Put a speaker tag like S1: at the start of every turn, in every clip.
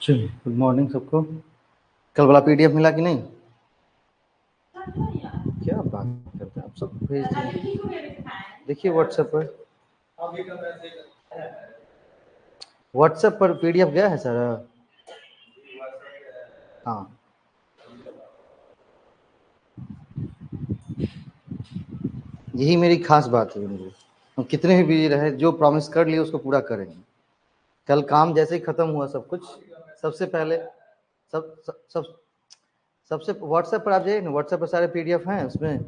S1: चलिए, good morning सबको। कल वाला पीडीएफ मिला कि नहीं? क्या बात करते हैं आप, सब भेज दिए। देखिए व्हाट्सएप पर पीडीएफ गया है सारा। हाँ, यही मेरी खास बात है। मुझे हम कितने भी बिजी रहे, जो प्रॉमिस कर लिए उसको पूरा करेंगे। कल काम जैसे ही खत्म हुआ सब कुछ, सबसे पहले सब सब, सब सबसे व्हाट्सएप पर आप जाइए ना, व्हाट्सएप पर सारे पीडीएफ हैं। उसमें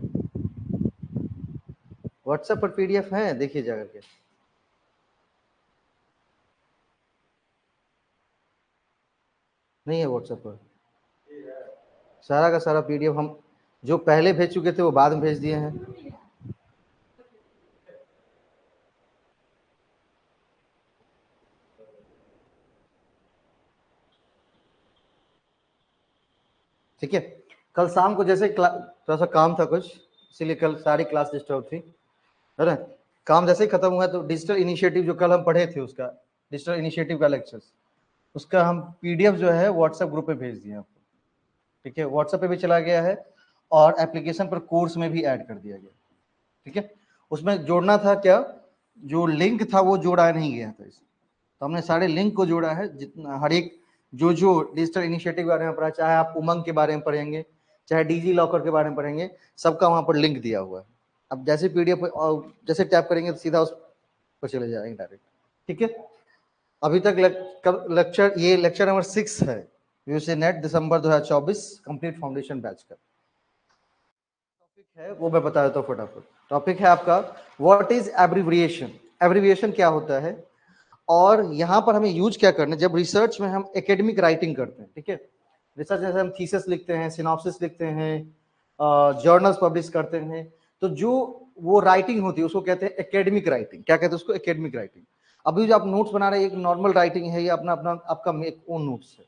S1: व्हाट्सएप पर पीडीएफ हैं, देखिए जा करके। नहीं है व्हाट्सएप पर सारा का सारा पीडीएफ। हम जो पहले भेज चुके थे वो बाद में भेज दिए हैं। ठीक है, कल शाम को जैसे थोड़ा सा काम था कुछ, इसीलिए कल सारी क्लास डिस्टर्ब थी, है ना। काम जैसे ही खत्म हुआ तो डिजिटल इनिशिएटिव जो कल हम पढ़े थे, उसका डिजिटल इनिशिएटिव का लेक्चर, उसका हम पीडीएफ जो है व्हाट्सएप ग्रुप पे भेज दिए आपको। ठीक है, व्हाट्सएप पे भी चला गया है और एप्लीकेशन पर कोर्स में भी ऐड कर दिया गया। ठीक है, उसमें जोड़ना था क्या, जो लिंक था वो जोड़ा नहीं गया था इसमें, तो हमने सारे लिंक को जोड़ा है। जितना हर एक जो डिजिटल इनिशिएटिव के बारे में पढ़ा, चाहे आप उमंग के बारे में पढ़ेंगे, चाहे डिजी लॉकर के बारे में पढ़ेंगे, सबका वहां पर लिंक दिया हुआ है। अब जैसे पीडीएफ जैसे टैप करेंगे तो सीधा उस पर चले जाएंगे डायरेक्ट। ठीक है, अभी तक लेक्चर ये लेक्चर नंबर 6 है, यूसी नेट दिसंबर 2024 कंप्लीट फाउंडेशन बैच का टॉपिक है। वो मैं बता देता हूँ फटाफट। टॉपिक है आपका व्हाट इज एब्रिविएशन। एब्रिविएशन क्या होता है और यहाँ पर हमें यूज क्या करना है जब रिसर्च में हम एकेडमिक राइटिंग करते हैं। ठीक है, रिसर्च जैसे हम थीसिस लिखते हैं, सिनॉप्सिस लिखते हैं, जर्नल्स पब्लिश करते हैं, तो जो वो राइटिंग होती है उसको कहते हैं एकेडमिक राइटिंग। क्या कहते हैं उसको? Academic writing. अभी जो आप नोट्स बना रहे हैं एक नॉर्मल राइटिंग है, या अपना अपना आपका एक ओन नोट्स है।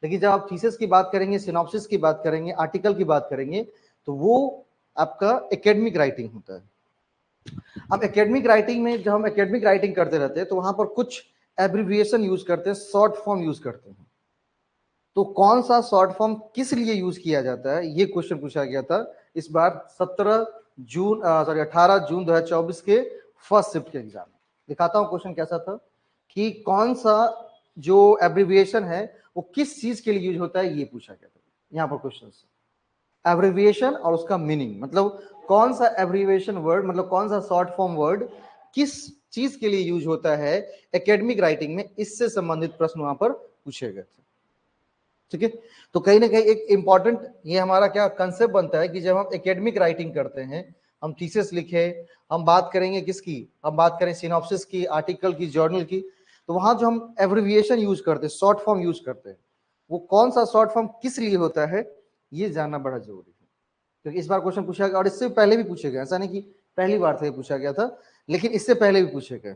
S1: लेकिन जब आप थीसिस की बात करेंगे, सिनॉप्सिस की बात करेंगे, आर्टिकल की बात करेंगे, तो वो आपका एकेडमिक राइटिंग होता है। अब एकेडमिक राइटिंग में जब हम एकेडमिक राइटिंग करते रहते हैं तो वहां पर कुछ एब्रिविएशन यूज करते हैं, शॉर्ट फॉर्म यूज करते हैं। तो कौन सा शॉर्ट फॉर्म किस लिए यूज किया जाता है, ये क्वेश्चन पूछा गया था इस बार 18 जून 2024 के फर्स्ट शिफ्ट के एग्जाम में। दिखाता हूं क्वेश्चन कैसा था, कि कौन सा जो एब्रिविएशन है वो किस चीज के लिए यूज होता है, ये पूछा गया था। यहाँ पर क्वेश्चन एब्रिविएशन और उसका मीनिंग, मतलब कौन सा एब्रिविएशन वर्ड, मतलब कौन सा शॉर्ट फॉर्म वर्ड किस चीज के लिए यूज होता है एकेडमिक राइटिंग में, इससे संबंधित प्रश्न वहां पर पूछे गए थे। ठीक है, तो कहीं ना कहीं एक इंपॉर्टेंट ये हमारा क्या कंसेप्ट बनता है कि जब हम एकेडमिक राइटिंग करते हैं, हम थीसिस लिखे, हम बात करेंगे किसकी, हम बात करें सिनॉप्सिस की, आर्टिकल की, जर्नल की, तो वहां जो हम एब्रिविएशन यूज करते हैं, शॉर्ट फॉर्म यूज करते हैं, वो कौन सा शॉर्ट फॉर्म किस लिए होता है, ये जानना बड़ा जरूरी है। क्योंकि इस बार क्वेश्चन पूछा गया और इससे पहले भी पूछे गए, ऐसा नहीं कि पहली बार से पूछा गया था, लेकिन इससे पहले भी पूछे गए।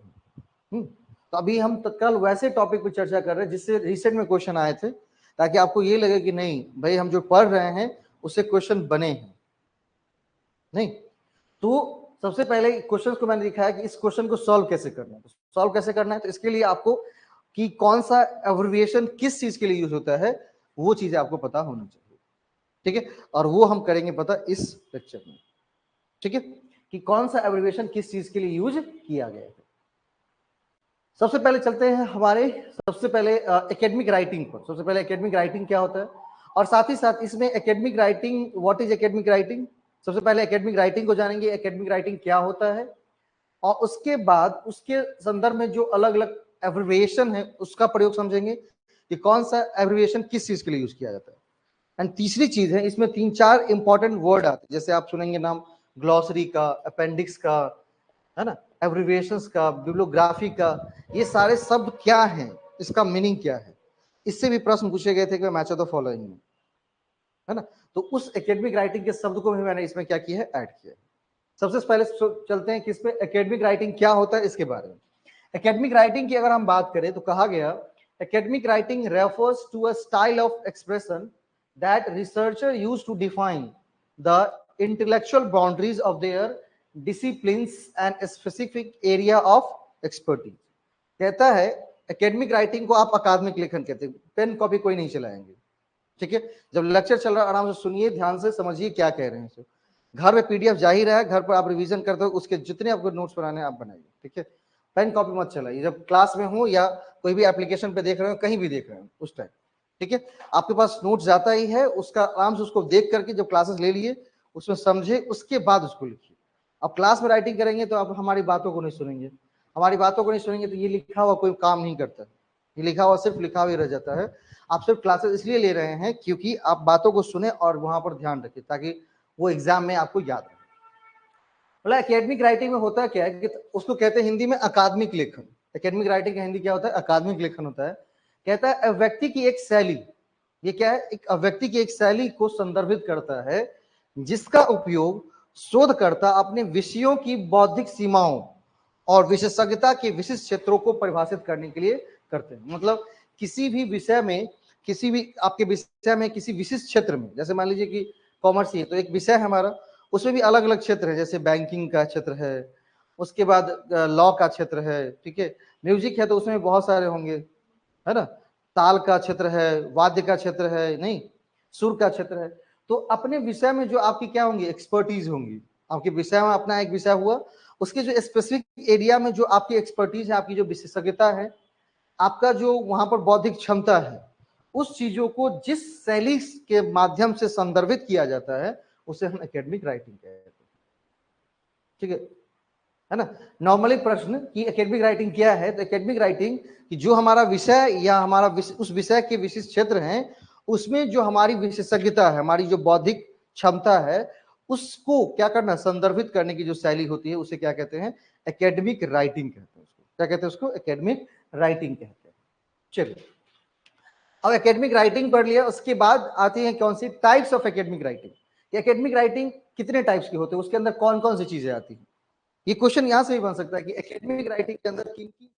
S1: तो अभी हम तत्काल वैसे टॉपिक पर चर्चा कर रहे हैं जिससे रिसेंट में क्वेश्चन आए थे, ताकि आपको ये लगे कि नहीं भाई हम जो पढ़ रहे हैं उससे क्वेश्चन बने हैं। नहीं तो सबसे पहले क्वेश्चन को मैंने दिखाया कि इस क्वेश्चन को सॉल्व कैसे करना है। तो सॉल्व कैसे करना है, तो इसके लिए आपको कि कौन सा एब्रिविएशन किस चीज के लिए यूज होता है, वो चीजें आपको पता होनी चाहिए। ठीक है, और वो हम करेंगे पता इस लेक्चर में। ठीक है, कि कौन सा एब्रिविएशन किस चीज के लिए यूज किया गया है। सबसे पहले चलते हैं हमारे सबसे पहले एकेडमिक राइटिंग पर। सबसे पहले एकेडमिक राइटिंग क्या होता है, और साथ ही साथ इसमें academic writing, what is academic writing. सबसे पहले एकेडमिक राइटिंग को जानेंगे, एकेडमिक राइटिंग क्या होता है, और उसके बाद उसके संदर्भ में जो अलग अलग एब्रिविएशन है उसका प्रयोग समझेंगे कि कौन सा एब्रिविएशन किस चीज के लिए यूज किया जाता है। एंड तीसरी चीज है, इसमें 3-4 इंपॉर्टेंट वर्ड आते हैं, जैसे आप सुनेंगे नाम ग्लॉसरी का, अपेंडिक्स का, है ना, एब्रिविएशंस का, बिब्लियोग्राफी का, ये सारे शब्द क्या हैं, इसका मीनिंग क्या है। इससे भी प्रश्न पूछे गए थे कि मैच ऑफ द फॉलोइंग में, है ना। तो उस एकेडमिक राइटिंग के शब्द को भी मैंने इसमें क्या किया है, ऐड किया है। सबसे पहले चलते हैं किस पे, एकेडमिक राइटिंग क्या होता है इसके बारे में। एकेडमिक राइटिंग की अगर हम बात करें तो कहा गया academic writing refers to a style of expression that researcher use to define the intellectual boundaries of their disciplines and specific area of expertise. कहता है एकेडमिक राइटिंग को आप अकादमिक लेखन कहते हैं। पेन कॉपी कोई नहीं चलाएंगे, ठीक है। जब लेक्चर चल रहा है आराम से सुनिए, ध्यान से समझिए क्या कह रहे हैं। घर में पीडीएफ जा ही रहा है, घर पर आप रिवीजन करते हो, उसके जितने आपको नोट्स बनाने हैं आप बनाइए, ठीक है। पेन कॉपी मत चलाइए जब क्लास में हो या कोई भी एप्लीकेशन पे देख रहे हो, कहीं भी देख रहे हो उस टाइम, ठीक है। आपके पास नोट्स जाता ही है, उसका आराम से उसको देख करके जब क्लासेस ले लिए उसमें समझे, उसके बाद उसको लिखिए। अब क्लास में राइटिंग करेंगे तो आप हमारी बातों को नहीं सुनेंगे, हमारी बातों को नहीं सुनेंगे तो ये लिखा हुआ कोई काम नहीं करता, ये लिखा हुआ सिर्फ लिखा हुआ ही रह जाता है। आप सिर्फ क्लासेस इसलिए ले रहे हैं क्योंकि आप बातों को सुने और वहां पर ध्यान रखें ताकि वो एग्जाम में आपको याद रहे। बोला एकेडमिक राइटिंग में होता क्या है कि उसको कहते हैं हिंदी में अकादमिक लेखन। एकेडमिक राइटिंग का हिंदी क्या होता है? अकादमिक लेखन होता है। कहता है व्यक्ति की एक शैली, ये क्या है? एक व्यक्ति की एक शैली को संदर्भित करता है जिसका उपयोग शोधकर्ता अपने विषयों की बौद्धिक सीमाओं और विशेषज्ञता के विशिष्ट क्षेत्रों को परिभाषित करने के लिए करते हैं। मतलब किसी भी विषय में, किसी भी आपके विषय में, किसी विशिष्ट क्षेत्र में, जैसे मान लीजिए कि कॉमर्स है तो एक विषय है हमारा, उसमें भी अलग अलग क्षेत्र है, जैसे बैंकिंग का क्षेत्र है, उसके बाद लॉ का क्षेत्र है, ठीक है। म्यूजिक है तो उसमें बहुत सारे होंगे, है ना। ताल का क्षेत्र है, वाद्य का क्षेत्र है, नहीं सुर का क्षेत्र है। तो अपने विषय में जो आपकी क्या होंगी, एक्सपर्टीज होंगी। आपके विषय में अपना एक विषय हुआ, उसके जो स्पेसिफिक एरिया में जो आपकी एक्सपर्टीज है, आपकी जो विशेषज्ञता है, आपका जो वहां पर बौद्धिक क्षमता है, उस चीजों को जिस शैली के माध्यम से संदर्भित किया जाता है उसे हम एकेडमिक राइटिंग कहते हैं, ठीक है ना। नॉर्मली प्रश्न कि एकेडमिक राइटिंग क्या है, तो एकेडमिक राइटिंग कि जो हमारा विषय या हमारा उस विषय के विशिष्ट क्षेत्र हैं, उसमें जो हमारी विशेषज्ञता है, हमारी जो बौद्धिक क्षमता है, उसको क्या करना, संदर्भित करने की जो शैली होती है उसे क्या कहते हैं, एकेडमिक राइटिंग कहते हैं। उसको क्या कहते हैं? उसको एकेडमिक राइटिंग कहते हैं। चलिए, अब एकेडमिक राइटिंग पढ़ लिया, उसके बाद आती है कौन सी types of academic writing. Academic writing कितने टाइप्स की होते हैं, उसके अंदर कौन कौन सी चीजें आती हैं। ये क्वेश्चन यहां से भी बन सकता है कि एकेडमिक राइटिंग के अंदर किन की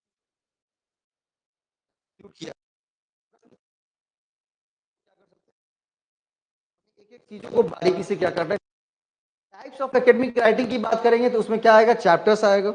S1: किया, एक एक चीजों को बारीकी से क्या करना है। टाइप्स ऑफ एकेडमिक राइटिंग की बात करेंगे तो उसमें क्या आएगा, चैप्टर्स आएगा।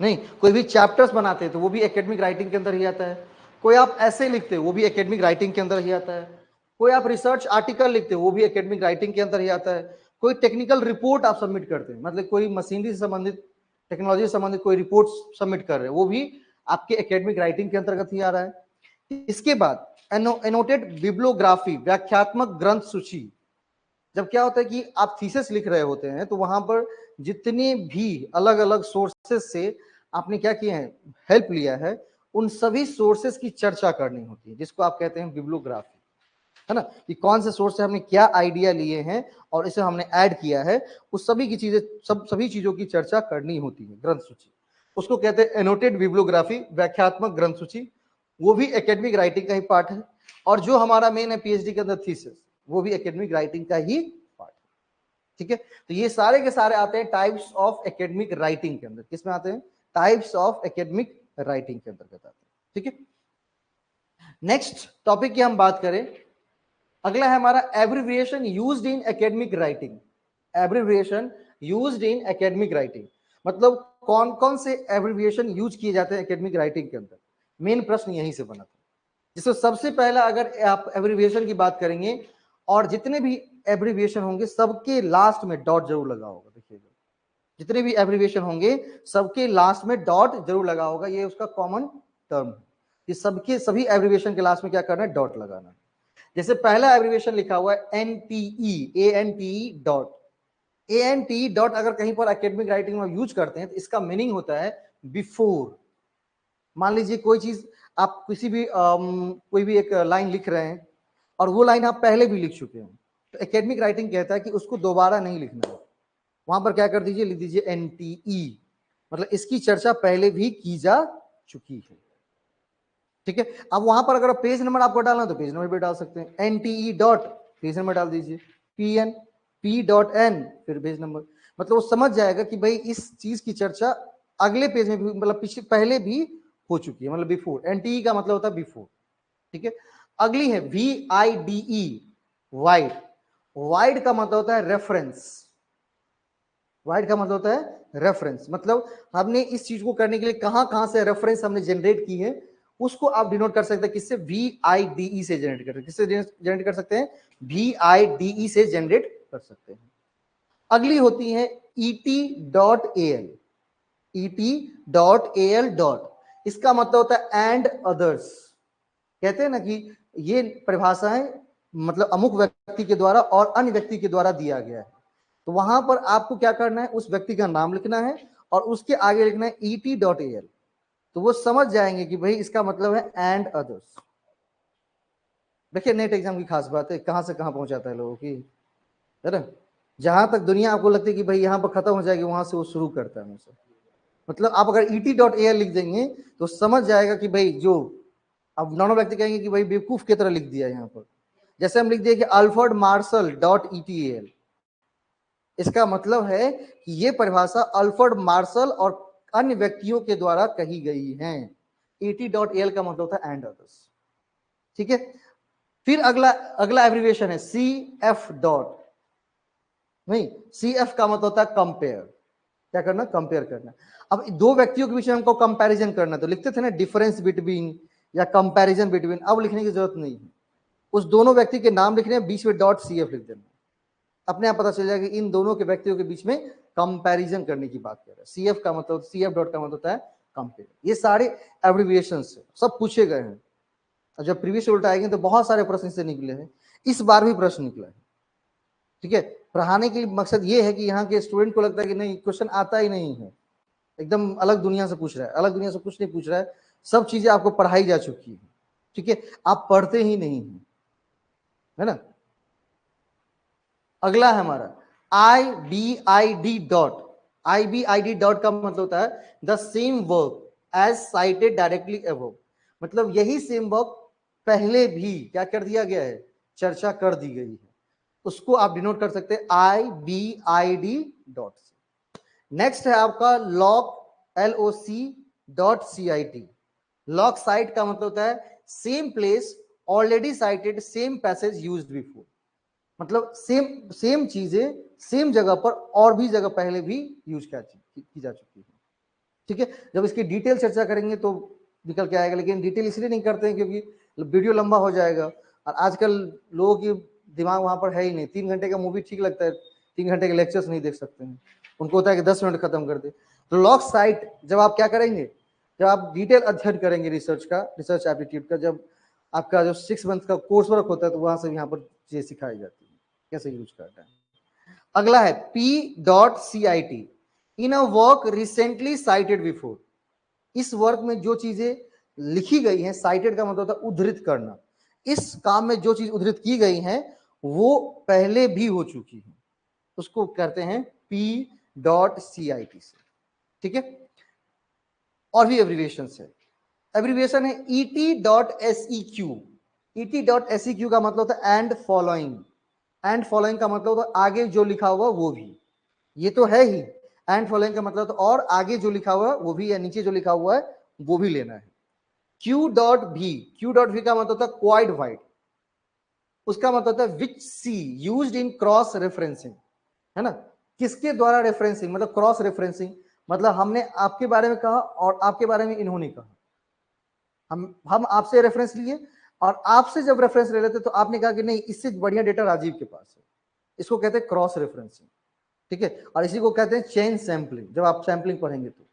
S1: नहीं, कोई भी चैप्टर्स बनाते हैं तो वो भी एकेडमिक राइटिंग के अंदर ही आता है। कोई आप ऐसे लिखते हो वो भी एकेडमिक राइटिंग के अंदर ही आता है। कोई आप रिसर्च आर्टिकल लिखते हो वो भी एकेडमिक राइटिंग के अंदर ही आता है। कोई टेक्निकल रिपोर्ट आप सबमिट करते हैं, मतलब कोई मशीनरी से संबंधित, टेक्नोलॉजी से संबंधित कोई रिपोर्ट सबमिट कर रहे हैं, वो भी आपके एकेडमिक राइटिंग के अंतर्गत ही आ रहा है। इसके बाद एनोटेड बिब्लियोग्राफी, व्याख्यात्मक ग्रंथ सूची। जब क्या होता है कि आप थीसिस लिख रहे होते हैं तो वहां पर जितने भी अलग अलग सोर्सेस से आपने क्या किया है, हेल्प लिया है, उन सभी सोर्सेस की चर्चा करनी होती है, जिसको आप कहते हैं बिब्लियोग्राफी, है ना। कि कौन से सोर्स से हमने क्या आइडिया लिए हैं और इसे हमने ऐड किया है, उस सभी की चीजें, सभी चीजों की चर्चा करनी होती है। ग्रंथ सूची उसको कहते हैं एनोटेड बिब्लियोग्राफी, व्याख्यात्मक ग्रंथ सूची, वो भी एकेडमिक राइटिंग का ही पार्ट है। और जो हमारा मेन है पीएचडी के अंदर थीसिस, वो भी एकेडमिक राइटिंग का ही पार्ट है, ठीक है। तो ये सारे के सारे आते हैं टाइप्स ऑफ एकेडमिक राइटिंग के अंदर। किसमें आते हैं? टाइप्स ऑफ एकेडमिक राइटिंग के अंतर्गत आते हैं, ठीक है। नेक्स्ट टॉपिक की हम बात करें, अगला है हमारा abbreviation used in academic writing. Abbreviation used in academic writing मतलब कौन कौन से एब्रिविएशन यूज किए जाते हैं एकेडमिक राइटिंग के अंदर। मेन प्रश्न यहीं से बना था। जिसमें सबसे पहला अगर आप एब्रिविएशन की बात करेंगे, और जितने भी एब्रिविएशन होंगे सबके लास्ट में डॉट जरूर लगा होगा। देखिएगा, जितने भी एब्रिविएशन होंगे सबके लास्ट में डॉट जरूर लगा होगा, ये उसका कॉमन टर्म है कि सबके सभी एब्रिविएशन के लास्ट में क्या करना है, डॉट लगाना है। जैसे पहला एब्रिविएशन लिखा हुआ है एनटीई, एएनटीई डॉट। एएनटीई डॉट अगर कहीं पर एकेडमिक राइटिंग में यूज करते हैं तो इसका मीनिंग होता है बिफोर। मान लीजिए कोई चीज आप किसी भी कोई भी एक लाइन लिख रहे हैं और वो लाइन आप पहले भी लिख चुके हैं, तो एकेडमिक राइटिंग कहता है कि उसको दोबारा नहीं लिखना है। वहां पर क्या कर दीजिए, लिख दीजिए एनटीई, मतलब इसकी चर्चा पहले भी की जा चुकी है, ठीक है। अब वहां पर अगर पेज नंबर आपको डालना तो पेज नंबर भी डाल सकते हैं। एनटीई डॉट पेज नंबर डाल दीजिए, पीएन पी डॉट एन फिर पेज नंबर, मतलब वो समझ जाएगा कि भाई इस चीज की चर्चा अगले पेज में भी, मतलब पिछले पहले भी हो चुकी है, मतलब बिफोर। एनटीई का मतलब होता है बिफोर, ठीक है। अगली है VIDE, वाइड। वाइड का मतलब होता है रेफरेंस। वाइड का मतलब होता है रेफरेंस, मतलब हमने इस चीज को करने के लिए कहां कहां से रेफरेंस हमने जनरेट की है, उसको आप डिनोट कर सकते हैं किससे, VIDE से जनरेट कर सकते हैं। किससे जनरेट कर सकते हैं, VIDE से जनरेट कर सकते हैं। अगली होती है ET.AL। ET.AL इसका मतलब होता है एंड अदर्स। कहते हैं ना कि ये परिभाषाएं मतलब अमुक व्यक्ति के द्वारा और अन्य व्यक्ति के द्वारा दिया गया है, तो वहां पर आपको क्या करना है, उस व्यक्ति का नाम लिखना है और उसके आगे लिखना है ET.AL, तो वो समझ जाएंगे कि भाई इसका मतलब है एंड अदर्स। देखिए नेट एग्जाम की खास बात है, कहां से कहां पहुंचाता है लोगों की, है ना। जहां तक दुनिया आपको लगती है कि भाई यहाँ पर खत्म हो जाएगी, वहां से वो शुरू करता है हमेशा। मतलब आप अगर ET.AL लिख देंगे तो समझ जाएगा कि भाई जो अब नॉर्मल व्यक्ति कहेंगे कि भाई बेवकूफ की तरह लिख दिया यहाँ पर। जैसे हम लिख दिए कि अल्फ्रेड मार्शल .ETAL, इसका मतलब है कि ये परिभाषा अल्फ्रेड मार्शल और अन्य व्यक्तियों के द्वारा कही गई है। ET.AL का मतलब होता है एंड अदर्स, ठीक है। फिर अगला अगला एब्रिविएशन है CF डॉट। नहीं, CF का मतलब होता है कंपेयर। क्या करना, कंपेयर करना। अब दो व्यक्तियों के बीच में हमको कंपैरिजन करना, तो लिखते थे ना डिफरेंस बिटवीन या कंपैरिजन बिटवीन, अब लिखने की जरूरत नहीं है। उस दोनों व्यक्ति के नाम लिखने हैं, बीच में .CF लिख देना, अपने आप पता चल जाएगा कि इन दोनों के व्यक्तियों के बीच में कंपैरिजन करने की बात कर रहे हैं। CF का मतलब, CF डॉट का मतलब होता है कंपेयर। ये सारे एब्रिविएशन से सब पूछे गए हैं, और जब प्रीवियस उल्टा आएंगे तो बहुत सारे प्रश्न से निकले हैं, इस बार भी प्रश्न निकला है, ठीक है। पढ़ाने के मकसद ये है कि यहाँ के स्टूडेंट को लगता है कि नहीं क्वेश्चन आता ही नहीं है, एकदम अलग दुनिया से पूछ रहा है। अलग दुनिया से कुछ नहीं पूछ रहा है, सब चीजें आपको पढ़ाई जा चुकी है, ठीक है, आप पढ़ते ही नहीं है ना। अगला है हमारा IBID डॉट। IBID डॉट का मतलब होता है the same work as cited directly above, मतलब यही सेम वर्क पहले भी क्या कर दिया गया है, चर्चा कर दी गई है, उसको आप डिनोट कर सकते हैं IBID डॉट से। नेक्स्ट है आपका LOC.CIT। लॉक साइट का मतलब होता है same place already cited same passage used before, मतलब सेम चीजें सेम जगह पर और भी जगह पहले भी यूज की जा चुकी है, ठीक है। जब इसकी डिटेल चर्चा करेंगे तो निकल के आएगा, लेकिन डिटेल इसलिए नहीं करते हैं क्योंकि वीडियो लंबा हो जाएगा, और आजकल लोगों की दिमाग वहां पर है ही नहीं। 3 घंटे का मूवी ठीक लगता है, 3 घंटे के लेक्चर्स नहीं देख सकते हैं, उनको होता है कि 10 मिनट खत्म कर दे। तो लॉक साइट जब आप क्या करेंगे, जब आप डिटेल अध्ययन करेंगे रिसर्च का, रिसर्च एप्टीट्यूड का, जब आपका जो 6 मंथ का कोर्स वर्क होता है, तो वहां से यहाँ पर चीजें सिखाई जाती है कैसे यूज करना है। अगला है P.CIT in a work recently cited before. इस वर्क में जो चीजें लिखी गई हैं, साइटेड का मतलब होता है उद्धृत करना, इस काम में जो चीज उद्धृत की गई है वो पहले भी हो चुकी है, उसको कहते हैं P.CIT से, ठीक है। और भी एब्रिविएशन है, एब्रिविएशन है ET.SEQ। ET.SEQ का मतलब होता है एंड फॉलोइंग। एंड फॉलोइंग का मतलब होता है आगे जो लिखा हुआ वो भी, ये तो है ही। एंड फॉलोइंग का मतलब तो और आगे जो लिखा हुआ है वो भी, या नीचे जो लिखा हुआ है वो भी लेना है। Q.V। Q.V का मतलब होता है क्वाइट वाइड, उसका मतलब होता है विच सी यूज्ड इन क्रॉस रेफरेंसिंग, है ना। किसके द्वारा रेफरेंसिंग, मतलब क्रॉस रेफरेंसिंग, मतलब हमने आपके बारे में कहा और आपके बारे में इन्होंने कहा, हम आपसे रेफरेंस लिए और आपसे जब रेफरेंस ले लेते तो आपने कहा कि नहीं इससे बढ़िया डेटा राजीव के पास है, इसको कहते हैं क्रॉस रेफरेंसिंग, ठीक है। और इसी को कहते हैं चेन सैंपलिंग, जब आप सैंपलिंग पढ़ेंगे तो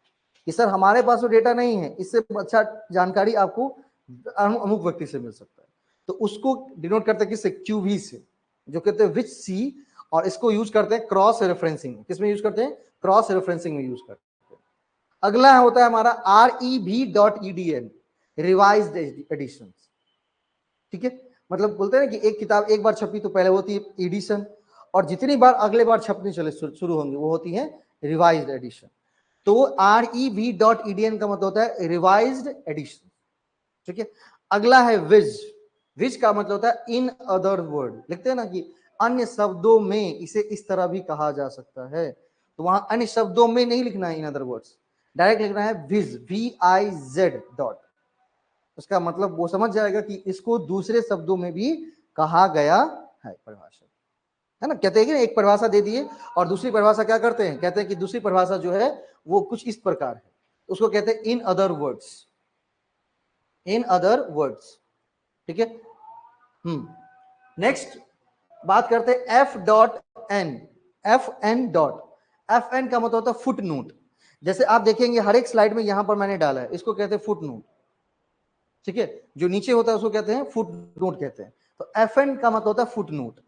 S1: कि सर हमारे पास वो डेटा नहीं है, इससे अच्छा जानकारी आपको अमुक व्यक्ति से मिल सकता है, तो उसको डिनोट करते हैं किससे, QV से, जो कहते हैं विच सी, और इसको यूज करते हैं क्रॉस रेफरेंसिंग। किसमें यूज करते हैं, क्रॉस रेफरेंसिंग में यूज करते हैं। अगला होता है हमारा REV.EDN रिवाइज्ड एडिशन, ठीक है। मतलब बोलते हैं कि एक किताब एक बार छपी तो पहले होती है एडिशन, और जितनी बार अगले बार छपनी चले शुरू होंगी वो होती है रिवाइज्ड एडिशन। तो REV.EDN का मतलब होता है रिवाइज्ड एडिशन, ठीक है। अगला है विज। विज का मतलब होता है इन अदर वर्ड, लिखते हैं ना कि अन्य शब्दों में, इसे इस तरह भी कहा जा सकता है, तो वहां अन्य शब्दों में नहीं लिखना है इन अदर वर्ड्स, डायरेक्ट लिखना है विज, VIZ डॉट। उसका मतलब वो समझ जाएगा कि इसको दूसरे शब्दों में भी कहा गया है, परिभाषा, है ना। कहते हैं कि एक परिभाषा दे दिए और दूसरी परिभाषा क्या करते हैं, कहते हैं कि दूसरी परिभाषा जो है वो कुछ इस प्रकार है, उसको कहते हैं in other words, in other words, ठीक है। नेक्स्ट बात करते हैं F dot N. F N dot, F N का मतलब होता है फुट नोट। जैसे आप देखेंगे हर एक स्लाइड में यहां पर मैंने डाला है, इसको कहते हैं फुट नोट, ठीक है। जो नीचे होता है उसको कहते हैं फुट नोट कहते हैं। तो एफ एन का मतलब होता है फुट नोट,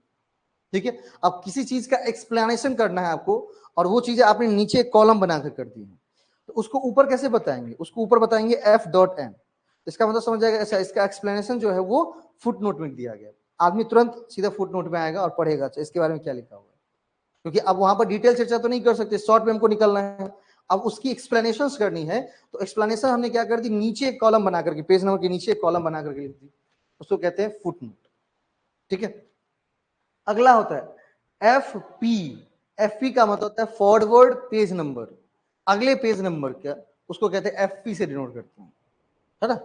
S1: ठीक है। अब किसी चीज का एक्सप्लेनेशन करना है आपको, और वो चीजें आपने नीचे एक कॉलम बनाकर कर दी है, तो उसको ऊपर कैसे बताएंगे? उसको ऊपर बताएंगे एफ डॉट एन। इसका मतलब समझ जाएगा, ऐसा इसका एक्सप्लेनेशन जो है वो फुट नोट में दिया गया। आदमी तुरंत सीधा फुट नोट में आएगा और पढ़ेगा अच्छा इसके बारे में क्या लिखा हुआ है, क्योंकि अब वहां पर डिटेल चर्चा तो नहीं कर सकते, शॉर्ट में हमको निकलना है। अब उसकी एक्सप्लेनेशन करनी है, तो एक्सप्लेनेशन हमने क्या कर दी, नीचे एक कॉलम बना करके, पेज नंबर के नीचे एक कॉलम बना करके लिख दी, उसको कहते हैं फुट नोट, ठीक है। अगला होता है एफ पी। एफ पी का मतलब होता है फॉरवर्ड पेज नंबर, अगले पेज नंबर का, उसको कहते हैं एफ पी से डिनोट करते हैं, है ना।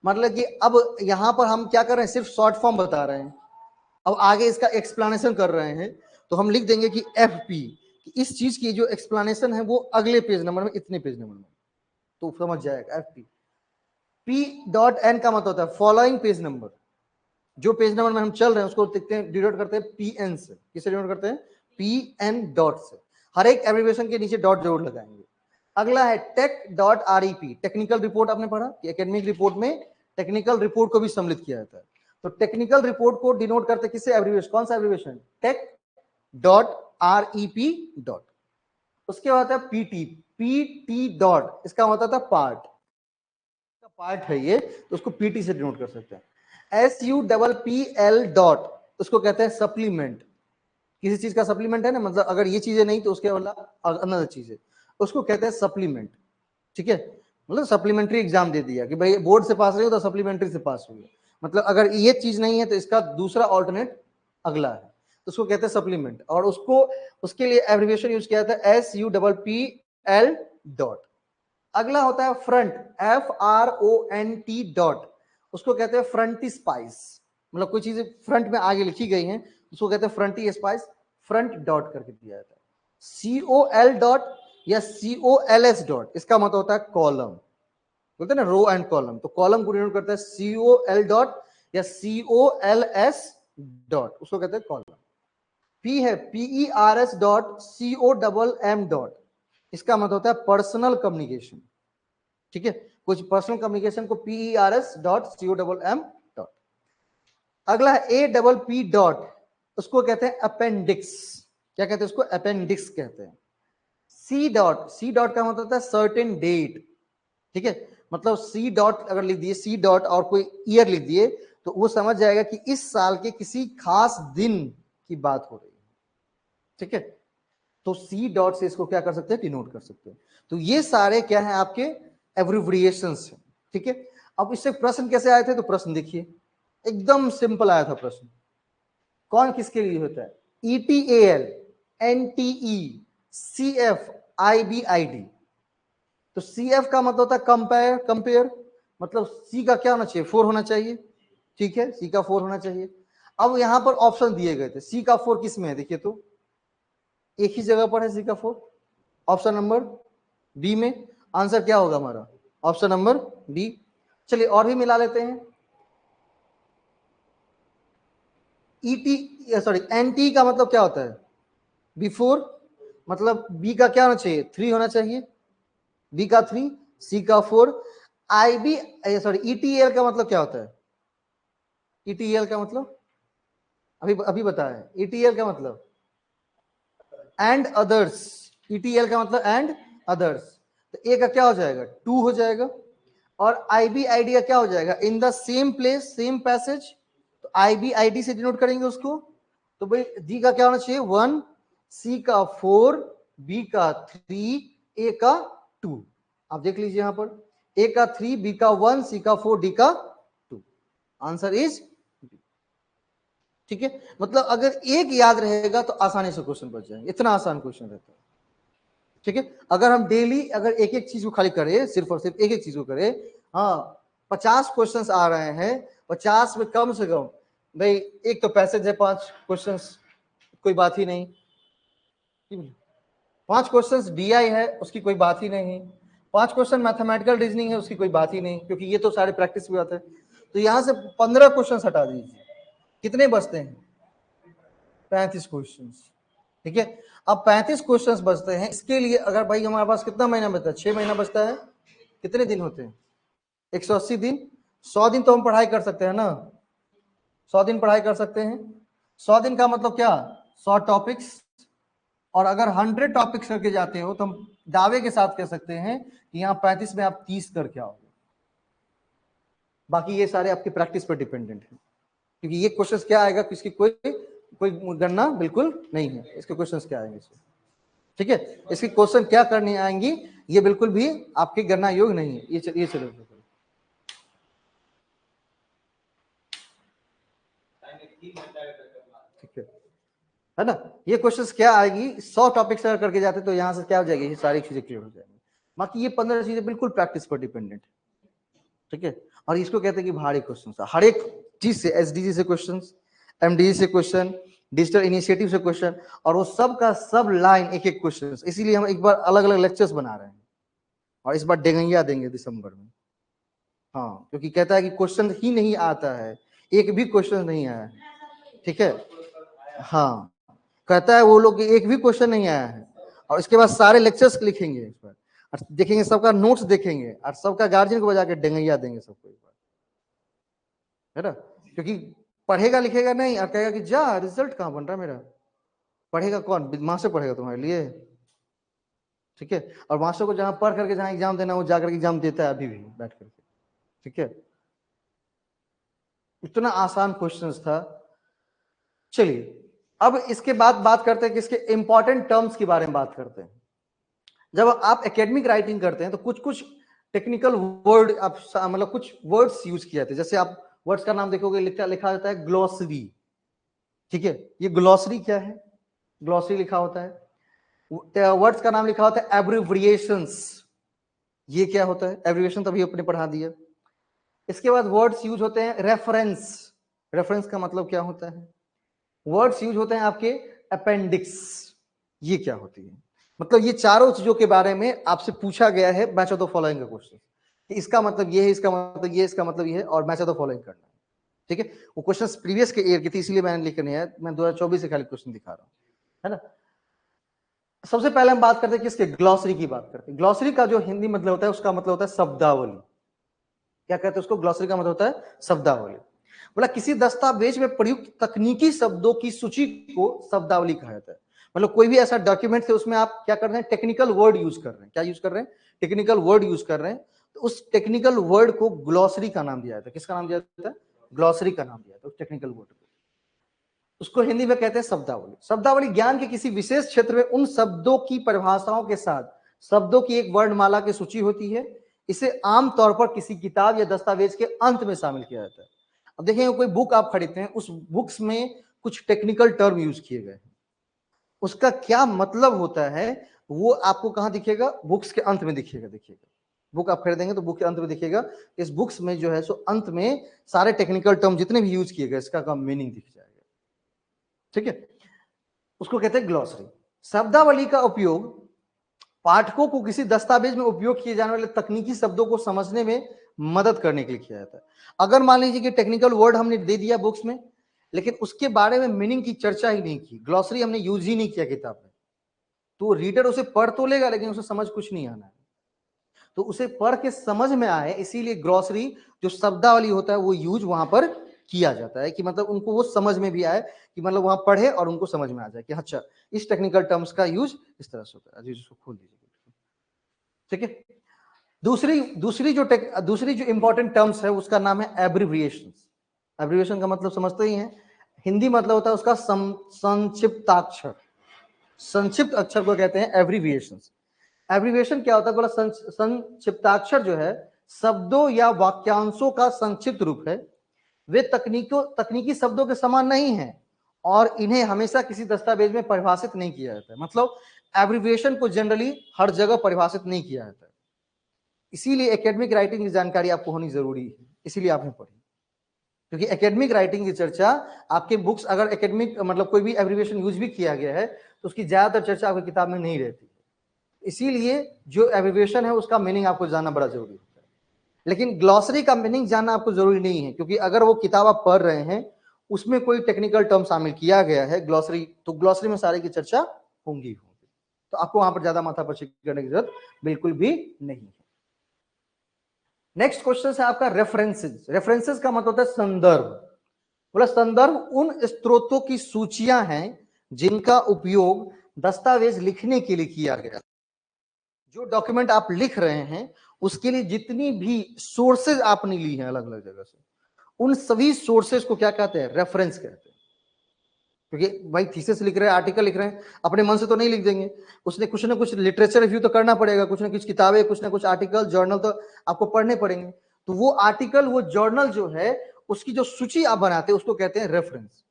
S1: मतलब कि अब यहां पर हम क्या कर रहे हैं, सिर्फ शॉर्ट फॉर्म बता रहे हैं, अब आगे इसका एक्सप्लेनेशन कर रहे हैं, तो हम लिख देंगे कि एफ पी, इस चीज की जो एक्सप्लेनेशन है वो अगले पेज नंबर में, इतने पेज नंबर में, तो समझ जाएगा F P. P dot N का मतलब होता है फॉलोइंग पेज नंबर, जो पेज नंबर में हम चल रहे हैं उसको देखते हैं, डिनोट करते हैं पी एन से। किससे डिनोट करते हैं? पी एन डॉट से। हर एक एब्रिविएशन के नीचे डॉट जरूर लगाएंगे। अगला है tech dot R E P. Technical report आपने पढ़ा कि एकेडमिक रिपोर्ट में टेक्निकल रिपोर्ट को भी सम्मिलित किया जाता है, तो टेक्निकल रिपोर्ट को डिनोट करते किससे? एब्रिविएशन, कौन सा abbreviation? Tech dot R E P dot. उसके बाद है पीटी। पीटी डॉट, इसका मतलब था पार्ट, पार्ट है ये, तो उसको पीटी से डिनोट कर सकते हैं। S U double P L dot, उसको कहते हैं सप्लीमेंट। किसी चीज का सप्लीमेंट है ना, मतलब अगर ये चीजें नहीं तो उसके वाला अनदर चीज है, उसको कहते हैं सप्लीमेंट, ठीक है। मतलब सप्लीमेंट्री एग्जाम दे दिया कि भाई बोर्ड से पास रही हो तो सप्लीमेंट्री से पास हुई, मतलब अगर ये चीज नहीं है तो इसका दूसरा ऑल्टरनेट अगला है, तो उसको कहते हैं सप्लीमेंट। और उसको, उसके लिए एब्रिविएशन यूज किया जाता है S U double P L dot. अगला होता है front, F R O N T dot, उसको कहते हैं फ्रंटी स्पाइस। मतलब कोई चीजें फ्रंट में आगे लिखी गई हैं, उसको कहते हैं फ्रंटी स्पाइस, फ्रंट डॉट करके दिया जाता है। सी ओ एल डॉट या C O L S dot, इसका मतलब होता है कॉलम, बोलते हैं ना रो एंड कॉलम, तो कॉलम को डिनोट करता है सी ओ एल डॉट या C O L S dot, उसको कहते हैं कॉलम। पी है PE R S dot C O double M dot, इसका मतलब होता है पर्सनल कम्युनिकेशन, ठीक है। कुछ पर्सनल कम्युनिकेशन को P R S dot C O double M dot. अगला है ए डबल पी डॉट, उसको कहते हैं अपेंडिक्स। क्या कहते हैं उसको? अपेंडिक्स कहते हैं। सी डॉट, सी डॉट का मतलब होता है सर्टेन डेट, ठीक है। मतलब सी डॉट अगर लिख दिए, सी डॉट और कोई ईयर लिख दिए, तो वो समझ जाएगा कि इस साल के किसी खास दिन की बात हो रही है, ठीक है। तो सी डॉट से इसको क्या कर सकते हैं? डिनोट कर सकते हैं। तो ये सारे क्या है आपके एब्रिविएशंस है, ठीक है। अब इससे प्रश्न कैसे आए थे? तो प्रश्न देखिए, एकदम सिंपल आया था प्रश्न। कौन किसके लिए होता है? ETL, NTE, CF, IBID. तो सीएफ का मतलब होता है कंपेयर, कंपेयर, मतलब सी का क्या होना चाहिए? 4 होना चाहिए, ठीक है, सी का 4 होना चाहिए। अब यहां पर ऑप्शन दिए गए थे, सी का 4 किस में है? देखिए तो एक ही जगह पर है सी का 4, ऑप्शन नंबर बी में। आंसर क्या होगा हमारा? Option number B. चलिए और भी मिला लेते हैं। ईटी सॉरी एनटी का मतलब क्या होता है? बिफोर, मतलब बी का क्या होना चाहिए? 3 होना चाहिए, बी का 3, सी का 4। आईबी सॉरी ईटीएल का मतलब क्या होता है? ईटीएल का मतलब अभी अभी बताया, ईटीएल का मतलब एंड अदर्स। ईटीएल का मतलब एंड अदर्स, तो ए का क्या हो जाएगा? 2 हो जाएगा। और आईबीआईडी का क्या हो जाएगा? In the same place same passage, तो आईबीआईडी से डिनोट करेंगे उसको। तो भाई डी का क्या होना चाहिए? 1, सी का 4, बी का 3, ए का 2। आप देख लीजिए यहां पर, ए का 3, बी का 1, सी का 4, डी का 2। आंसर इज, ठीक है। मतलब अगर एक याद रहेगा तो आसानी से क्वेश्चन बच जाएंगे, इतना आसान क्वेश्चन रहता है, ठीक है। अगर हम डेली अगर एक एक चीज को खाली करें, सिर्फ और सिर्फ एक एक चीज को करें, हाँ 50 क्वेश्चंस आ रहे हैं, 50 में कम से कम भाई एक तो पैसेज है 5 क्वेश्चंस, कोई बात ही नहीं, 5 क्वेश्चंस डीआई है, उसकी कोई बात ही नहीं, 5 क्वेश्चन मैथमेटिकल रीजनिंग है, उसकी कोई बात ही नहीं, क्योंकि ये तो सारे प्रैक्टिस भी आते हैं। तो यहां से 15 क्वेश्चन हटा दीजिए, कितने बचते हैं? 35 क्वेश्चन। ठीक है, अब 35 क्वेश्चन बचते हैं। इसके लिए अगर भाई हमारे पास कितना महीना बचता है? 6 महीना बचता है। कितने दिन होते हैं? 180 दिन। 100 दिन तो हम पढ़ाई कर सकते हैं ना, 100 दिन पढ़ाई कर सकते हैं। 100 दिन का मतलब क्या? 100 टॉपिक्स। और अगर 100 टॉपिक्स करके जाते हो तो हम दावे के साथ कह सकते हैं कि यहाँ 35 में आप 30 करके आओगे। बाकी ये सारे आपकी प्रैक्टिस पर डिपेंडेंट है, क्योंकि ये क्वेश्चंस क्या आएगा, किसकी कोई गणना बिल्कुल नहीं है। इसके क्वेश्चंस क्या आएंगे? ठीक है, इसकी क्वेश्चन क्या करनी आएंगी, ये बिल्कुल भी आपकी गणना योग नहीं है। ये चलो ठीक है ना। ये क्वेश्चंस क्या आएगी, 100 टॉपिक्स अगर करके जाते तो यहां से क्या हो जाएगी, ये सारी चीजें क्लियर हो जाएंगी। बाकी ये 15 चीजें बिल्कुल प्रैक्टिस पर डिपेंडेंट है। ठीक है, और इसको कहते हैं कि भारी क्वेश्चन। हर एक चीज से, एसडीजी से क्वेश्चन, एमडीजी से क्वेश्चन, डिजिटल इनिशिएटिव से क्वेश्चन, और वो सब का सब लाइन एक एक क्वेश्चन। इसीलिए हम एक बार अलग अलग लेक्चर्स बना रहे हैं, और इस बार डेंगैया देंगे दिसंबर में। हाँ, क्योंकि कहता है कि क्वेश्चन ही नहीं आता है, एक भी क्वेश्चन नहीं आया है। ठीक है, हाँ, कहता है वो लोग एक भी क्वेश्चन नहीं आया है, और इसके बाद सारे लेक्चर्स लिखेंगे इस पर, और देखेंगे सबका नोट्स देखेंगे, और सबका गार्जियन को बजा के डेंगैया देंगे सबको एक बार, है ना। क्योंकि पढ़ेगा लिखेगा नहीं, और कहेगा कि जा रिजल्ट कहाँ बन रहा है मेरा। पढ़ेगा कौन? माँ से पढ़ेगा तुम्हारे लिए। ठीक है, और मास्टर को जहां पढ़ करके जहां एग्जाम देना, वो जाकर एग्जाम देता है अभी भी बैठ करके। ठीक है, इतना आसान क्वेश्चंस था। चलिए, अब इसके बाद बात करते हैं कि इसके इंपॉर्टेंट टर्म्स के बारे में बात करते हैं। जब आप एकेडमिक राइटिंग करते हैं तो कुछ कुछ टेक्निकल वर्ड आप मतलब कुछ वर्ड्स यूज किए जाते हैं। जैसे आप वर्ड्स का नाम देखोगे, लिखा जाता है ग्लॉसरी। ठीक है, ये ग्लॉसरी क्या है? ग्लॉसरी लिखा होता है। वर्ड्स का नाम लिखा होता है एब्रिविएशंस। ये क्या होता है? एब्रिविएशन तो अभी अपने पढ़ा दिया। इसके बाद वर्ड्स यूज होते हैं रेफरेंस। रेफरेंस का मतलब क्या होता है? वर्ड्स यूज होते हैं आपके अपेंडिक्स। ये क्या होती है? मतलब ये चारों चीजों के बारे में आपसे पूछा गया है मैच ऑफ द फॉलोइंग का क्वेश्चन। इसका मतलब ये है, इसका मतलब ये, इसका मतलब ये है, और मैच ऑफ द फॉलोइंग करना है। ठीक है, वो क्वेश्चंस प्रीवियस के ईयर की थी, इसलिए मैंने लिख नहीं आया, मैं 2024 से खाली क्वेश्चन दिखा रहा हूं, है ना। सबसे पहले हम बात करते हैं किसके? ग्लॉसरी की बात करते हैं। ग्लॉसरी का जो हिंदी मतलब होता है, उसका मतलब होता है शब्दावली। क्या कहते हैं उसको? ग्लॉसरी का मतलब होता है शब्दावली। बोला किसी दस्तावेज में प्रयुक्त तकनीकी शब्दों की सूची को शब्दावली कहा जाता है। मतलब कोई भी ऐसा डॉक्यूमेंट है, उसमें आप क्या कर रहे हैं? टेक्निकल वर्ड यूज कर रहे हैं। क्या यूज कर रहे हैं? टेक्निकल वर्ड यूज कर रहे हैं। तो उस टेक्निकल वर्ड को ग्लॉसरी का नाम दिया जाता है। किसका नाम दिया जाता है? ग्लॉसरी का नाम दिया जाता है टेक्निकल वर्ड को। उसको हिंदी में कहते हैं शब्दावली। शब्दावली ज्ञान के किसी विशेष क्षेत्र में उन शब्दों की परिभाषाओं के साथ शब्दों की एक वर्णमाला की सूची होती है। इसे आमतौर पर किसी किताब या दस्तावेज के अंत में शामिल किया जाता है। अब देखेंगे कोई बुक आप खरीदते हैं, उस बुक्स में कुछ टेक्निकल टर्म यूज किए गए हैं, उसका क्या मतलब होता है वो आपको कहां दिखेगा? बुक्स के अंत में दिखेगा। देखिएगा, बुक आप खरीदेंगे तो बुक के अंत में दिखेगा। इस बुक्स में जो है सो अंत में सारे टेक्निकल टर्म जितने भी यूज किए गए, इसका मीनिंग दिख जाएगा। ठीक है, उसको कहते हैं ग्लॉसरी। शब्दावली का उपयोग पाठकों को किसी दस्तावेज में उपयोग किए जाने वाले तकनीकी शब्दों को समझने में मदद करने के लिए किया जाता है। अगर मान लीजिए कि टेक्निकल वर्ड हमने दे दिया बुक्स में, लेकिन उसके बारे में मीनिंग की चर्चा ही नहीं की, ग्लॉसरी हमने यूज ही नहीं किया किताब में, तो रीडर उसे पढ़ तो लेगा लेकिन उसे समझ कुछ नहीं आना है। तो उसे पढ़ के समझ में आए, इसीलिए ग्लॉसरी जो शब्दावली होता है वो यूज वहां पर किया जाता है, कि मतलब उनको वो समझ में भी आए, कि मतलब वहां पढ़े और उनको समझ में आ जाए कि अच्छा इस टेक्निकल टर्म्स का यूज इस तरह से होता है। इसको खोल दीजिए। ठीक है, दूसरी जो इंपॉर्टेंट टर्म्स है उसका नाम है एब्रिविएशन। एब्रिविएशन का मतलब समझते ही हैं, हिंदी मतलब होता है उसका संक्षिप्ताक्षर। संक्षिप्त अक्षर को कहते हैं एब्रिविएशन। एब्रिविएशन क्या होता है? बोला संक्षिप्ताक्षर जो है शब्दों या वाक्यांशों का संक्षिप्त रूप है। वे तकनीकी शब्दों के समान नहीं है और इन्हें हमेशा किसी दस्तावेज में परिभाषित नहीं किया जाता है। मतलब एब्रिविएशन को जनरली हर जगह परिभाषित नहीं किया जाता है। इसीलिए एकेडमिक राइटिंग की जानकारी आपको होनी जरूरी है, इसीलिए आपने पढ़ी। क्योंकि एकेडमिक राइटिंग की चर्चा आपके बुक्स, अगर एकेडमिक मतलब कोई भी एब्रिविएशन यूज भी किया गया है तो उसकी ज्यादातर चर्चा आपकी किताब में नहीं रहती। इसीलिए जो एब्रिविएशन है उसका मीनिंग आपको जानना बड़ा जरूरी होता है। लेकिन ग्लॉसरी का मीनिंग जानना आपको जरूरी नहीं है, क्योंकि अगर वो किताब आप पढ़ रहे हैं उसमें कोई टेक्निकल टर्म शामिल किया गया है ग्लॉसरी, तो ग्लॉसरी में सारी की चर्चा होंगी, तो आपको वहां पर ज्यादा माथापच्ची करने की जरूरत बिल्कुल भी नहीं है। नेक्स्ट क्वेश्चन है आपका रेफरेंसेस। रेफरेंसेस का मतलब होता है संदर्भ। बोला संदर्भ उन स्रोतों की सूचियां हैं जिनका उपयोग दस्तावेज लिखने के लिए किया गया। जो डॉक्यूमेंट आप लिख रहे हैं उसके लिए जितनी भी सोर्सेज आपने ली हैं अलग अलग जगह से, उन सभी सोर्सेज को क्या कहते हैं? रेफरेंस कहते हैं। क्योंकि भाई थीसिस लिख रहे हैं, आर्टिकल लिख रहे हैं, अपने मन से तो नहीं लिख देंगे, उसने कुछ ना कुछ लिटरेचर रिव्यू तो करना पड़ेगा, कुछ ना कुछ किताबें, कुछ ना कुछ आर्टिकल, जर्नल तो आपको पढ़ने पड़ेंगे। तो वो आर्टिकल, वो जर्नल जो है उसकी जो सूची आप बनाते हैं उसको कहते हैं रेफरेंस।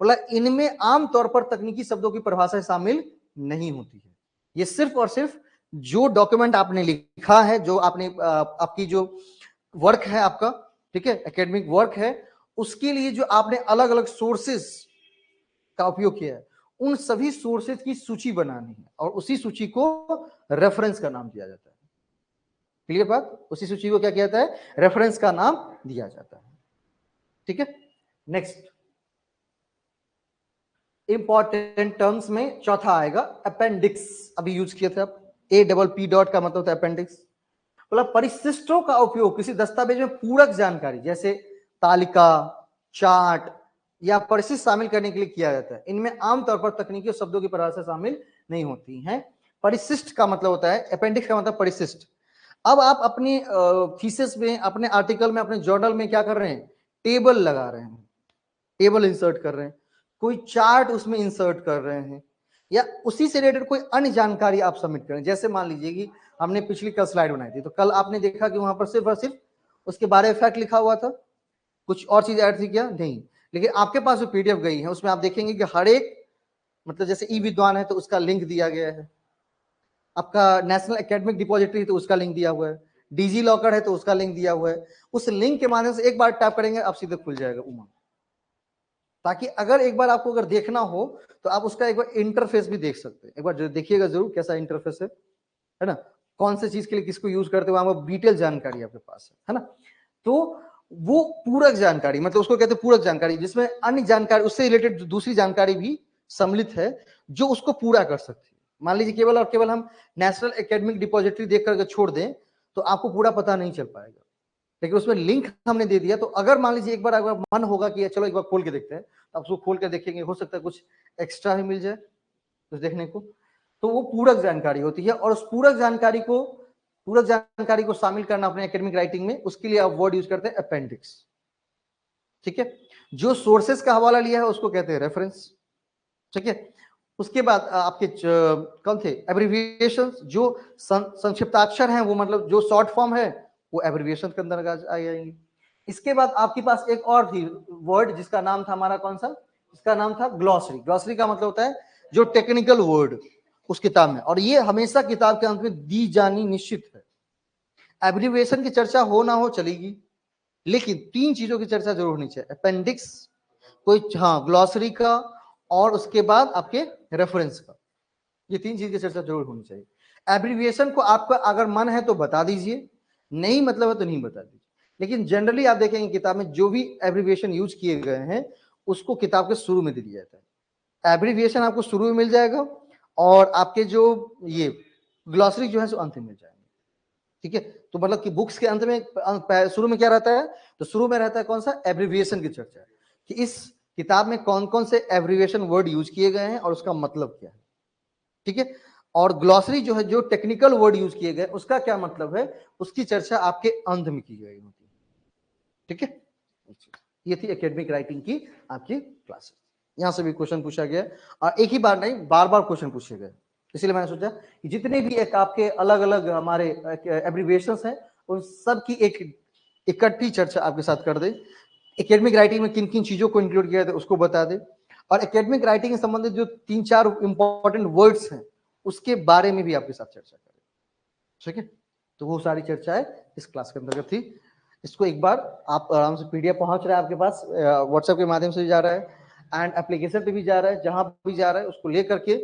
S1: बोला इनमें आमतौर पर तकनीकी शब्दों की परिभाषा शामिल नहीं होती है। ये सिर्फ और सिर्फ जो डॉक्यूमेंट आपने लिखा है, जो आपने आपकी जो वर्क है आपका, ठीक है, एकेडमिक वर्क है, उसके लिए जो आपने अलग अलग सोर्सेस का उपयोग किया है, उन सभी सोर्सेज की सूची बनानी है और उसी सूची को रेफरेंस का नाम दिया जाता है। क्लियर बात? उसी सूची को क्या किया जाता है? रेफरेंस का नाम दिया जाता है। ठीक है, नेक्स्ट इंपॉर्टेंट टर्म्स में चौथा आएगा अपेंडिक्स। अभी यूज किए थे आप, APP डॉट का मतलब होता है अपेंडिक्स। बोला परिशिष्टों का उपयोग किसी दस्तावेज में पूरक जानकारी जैसे तालिका, चार्ट या परिशिष्ट शामिल करने के लिए किया जाता है। इनमें आमतौर पर तकनीकी शब्दों की परिभाषा शामिल नहीं होती है। परिशिष्ट का मतलब होता है, अपेंडिक्स का मतलब परिशिष्ट। अब आप अपनी थीसिस में, अपने आर्टिकल में, अपने जर्नल में क्या कर रहे हैं? टेबल लगा रहे हैं, टेबल इंसर्ट कर रहे हैं, कोई चार्ट उसमें इंसर्ट कर रहे हैं, या उसी से रिलेटेड कोई अन्य जानकारी आप सबमिट करें। जैसे मान लीजिए कि हमने पिछली कल स्लाइड बनाई थी, तो कल आपने देखा कि वहां पर सिर्फ और सिर्फ उसके बारे में फैक्ट लिखा हुआ था, कुछ और चीज ऐड थी क्या? नहीं। लेकिन आपके पास जो पीडीएफ गई है उसमें आप देखेंगे कि हर एक, मतलब जैसे ई विद्वान है तो उसका लिंक दिया गया है, आपका नेशनल एकेडमिक डिपॉजिटरी तो उसका लिंक दिया हुआ है, डिजी लॉकर है तो उसका लिंक दिया हुआ है। उस लिंक के माध्यम से एक बार टैप करेंगे आप सीधे खुल जाएगा उमंग, ताकि अगर एक बार आपको अगर देखना हो तो आप उसका एक बार इंटरफेस भी देख सकते हैं। एक बार देखिएगा जरूर कैसा इंटरफेस है ना, कौन से चीज के लिए किसको यूज करते हो, वहां डिटेल जानकारी आपके पास है ना। तो वो पूरक जानकारी, मतलब उसको कहते हैं पूरक जानकारी, जिसमें अन्य जानकारी, उससे रिलेटेड दूसरी जानकारी भी सम्मिलित है जो उसको पूरा कर सकती है। मान लीजिए केवल और केवल हम नेशनल एकेडमिक डिपॉजिटरी देख करके छोड़ दें तो आपको पूरा पता नहीं चल पाएगा। लेकिन उसमें लिंक हमने दे दिया, तो अगर मान लीजिए एक बार अगर मन होगा कि चलो एक बार खोल के देखते हैं, तो आप उसको खोल के देखेंगे, हो सकता है कुछ एक्स्ट्रा ही मिल जाए कुछ देखने को। तो वो पूरक जानकारी होती है, और उस पूरक जानकारी को शामिल करना अपने एकेडमिक राइटिंग में, उसके लिए आप वर्ड यूज करते हैं अपेंडिक्स। ठीक है, जो सोर्सेस का हवाला लिया है उसको कहते हैं रेफरेंस। ठीक है, उसके बाद आपके कौन थे? एब्रिविएशन, जो संक्षिप्ताक्षर हैं, वो मतलब जो शॉर्ट फॉर्म है वो एब्रिविएशन के अंदर आ जाएंगे। इसके बाद आपके पास एक और थी वर्ड जिसका नाम था हमारा कौन सा? इसका नाम था ग्लॉसरी। ग्लॉसरी का मतलब होता है जो टेक्निकल वर्ड उस किताब में, और ये हमेशा किताब के अंत में दी जानी निश्चित है। एब्रिविएशन की चर्चा हो ना हो चलेगी, लेकिन तीन चीजों की चर्चा जरूर होनी चाहिए, अपेंडिक्स, कोई, हाँ, ग्लॉसरी का, और उसके बाद आपके रेफरेंस का। ये तीन चीज की चर्चा जरूर होनी चाहिए। एब्रिविएशन को आपका अगर मन है तो बता दीजिए, नहीं मतलब है तो नहीं बता दीजिए। लेकिन जनरली आप देखेंगे किताब में जो भी एब्रिविएशन यूज किए गए हैं उसको किताब के शुरू में दे दिया जाता है। एब्रिविएशन आपको शुरू में मिल जाएगा, और आपके जो ये ग्लॉसरी जो है सो अंत में मिल जाएंगे। ठीक है, तो मतलब कि बुक्स के अंत में, शुरू में क्या रहता है? तो शुरू में रहता है कौन सा? एब्रिविएशन की चर्चा, कि इस किताब में कौन कौन से एब्रिविएशन वर्ड यूज किए गए हैं और उसका मतलब क्या है। ठीक है, और ग्लॉसरी जो है, जो टेक्निकल वर्ड यूज किए गए उसका क्या मतलब है, उसकी चर्चा आपके अंत में की गई होती है। ठीक है, ये थी एकेडमिक राइटिंग की आपकी क्लासेस। यहां से भी क्वेश्चन पूछा गया, और एक ही बार नहीं, बार बार क्वेश्चन पूछे गए। इसलिए मैंने सोचा कि जितने भी एक आपके अलग अलग हमारे एब्रिविएशंस हैं उन सब की एक इकट्ठी चर्चा आपके साथ कर दे। एकेडमिक राइटिंग में किन किन चीजों को इंक्लूड किया था उसको बता दे, और एकेडमिक राइटिंग से संबंधित जो 3-4 इंपॉर्टेंट वर्ड्स हैं उसके बारे में भी आपके साथ चर्चा करें। ठीक है, तो वो सारी चर्चाएं इस क्लास के अंतर्गत थी। इसको एक बार आप आराम से, पीडीएफ पहुंच रहा है आपके पास, व्हाट्सएप के माध्यम से भी जा रहा है एंड एप्लीकेशन पे भी जा रहा है, जहां भी जा रहा है उसको लेकर के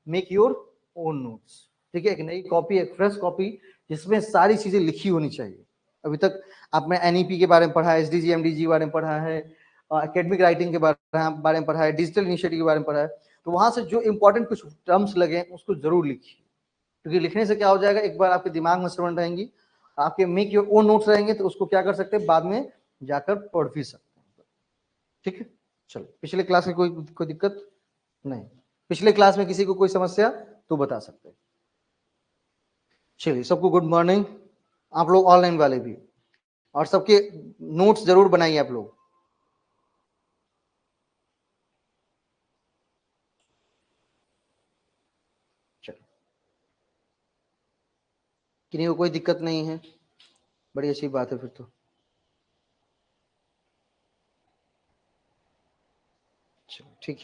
S1: मेक योर ओन नोट्स। ठीक है, एक नई कॉपी, एक फ्रेश कॉपी जिसमें सारी चीजें लिखी होनी चाहिए। अभी तक आपने एनईपी के बारे में पढ़ा है, एसडीजी एमडीजी के बारे में पढ़ा है, एकेडमिक राइटिंग के बारे में पढ़ा है, डिजिटल इनिशिएटिव के बारे में पढ़ा है, तो वहां से जो इंपॉर्टेंट कुछ टर्म्स लगे उसको जरूर लिखिए, क्योंकि लिखने से क्या हो जाएगा, एक बार आपके दिमाग में श्रवण रहेंगी, आपके मेक योर ओन नोट्स रहेंगे, तो उसको क्या कर सकते हैं, बाद में जाकर पढ़ भी सकते हैं। ठीक है, चलो पिछले क्लास में कोई दिक्कत नहीं, पिछले क्लास में किसी को कोई समस्या तो बता सकते हैं। चलिए, सबको गुड मॉर्निंग, आप लोग ऑनलाइन वाले भी, और सबके नोट्स जरूर बनाइए आप लोग। चलो, किन्हीं को कोई दिक्कत नहीं है, बड़ी अच्छी बात है फिर तो। चलो ठीक है।